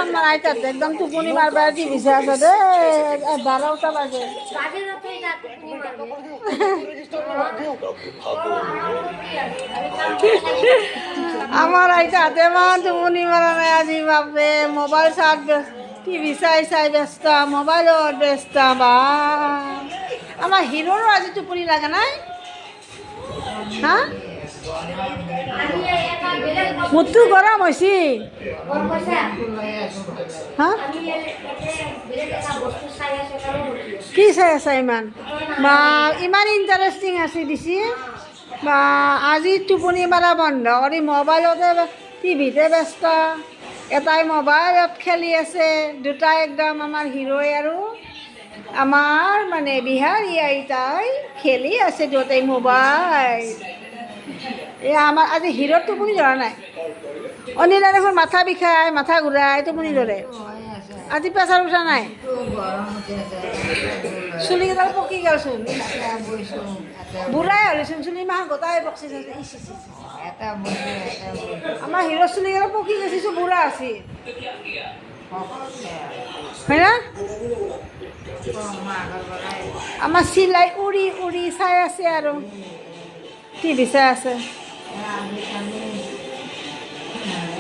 আমার আইতাত একদম টোপনি মারবার টিভি চাই আছে দে 12টা বাজে আমার আইতাত এমন টোপনি মারা নাই আজি বাপরে মোবাইল চার্জ টিভি চাই চাই ব্যস্ত মোবাইলত ব্যস্ত বা আমার হিরোরও আজি টোপনি লাগে নাই হ্যাঁ মুটু গরম হয়েছি হ্যাঁ কি চাই আছা ইমান বা ইমান ইণ্টাৰেষ্টিং আছে দিছি বা আজি টোপনি মাৰা বন্ধ কৰি মোবাইলতে টিভিতে ব্যস্ত এটাই মোবাইলত খেলি আছে দুটাই একদম আমাৰ হিৰোই আৰু আমাৰ মানে বিহাৰী আইতাই খেলি আছে দুটাই মোবাইল আমাৰ আজি হিৰোৰ টোপনি ধৰা নাই অনিলা দেখোন মাথা বিষায় মাথা ঘূৰাই টোপনি ধরে আজি প্রেসার উঠা নাই চুলি কেইডাল পকি গেলচোন বুঢ়াই হলিচোন চুলি মাহ গোটাই পকছি আমার হিরোর চুলি কেইডাল পকি গেছিছো বুঢ়া আছি হয় না আমার চিলাই উড়ি উড়ি চাই আছে আৰু টিভি চাই আছে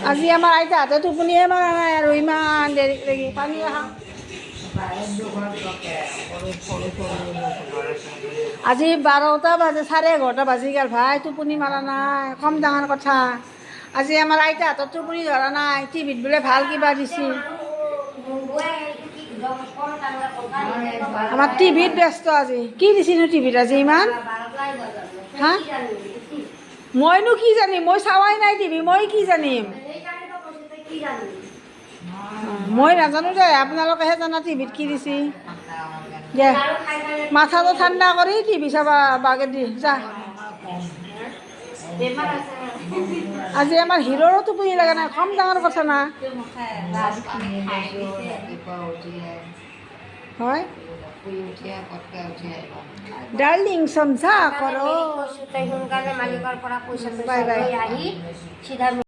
আজি আমাৰ আইতা হাতে টোপনিয়ে মাৰা নাই আৰু ইমান দেৰি লাগি পানী আহা আজি 12টা বাজে 11:30 বাজি গেল ভাই টোপনি মাৰা নাই কম ডাঙৰ কথা আজি আমাৰ আইতা হাতত টোপনি ধৰা নাই টিভিত বোলে ভাল কিবা দিছি আমাৰ টিভিত ব্যস্ত আজি কি দিছিনো টিভিত আজি ইমান হা মইনো কি জানিম মই চাৱাই নাই টিভি মই কি জানিম মই নাজানো দে আপোনালোকেহে জানা টিভিত কি দিছি দে মাথাটো ঠাণ্ডা কৰি টিভি চাবা বাগে দি যা আজি আমাৰ হিৰোৰো টোপনি লগা নাই কম ডাঙৰ কথা না হয় ডাৰ্লিং সমঝা কৰো বাই বাই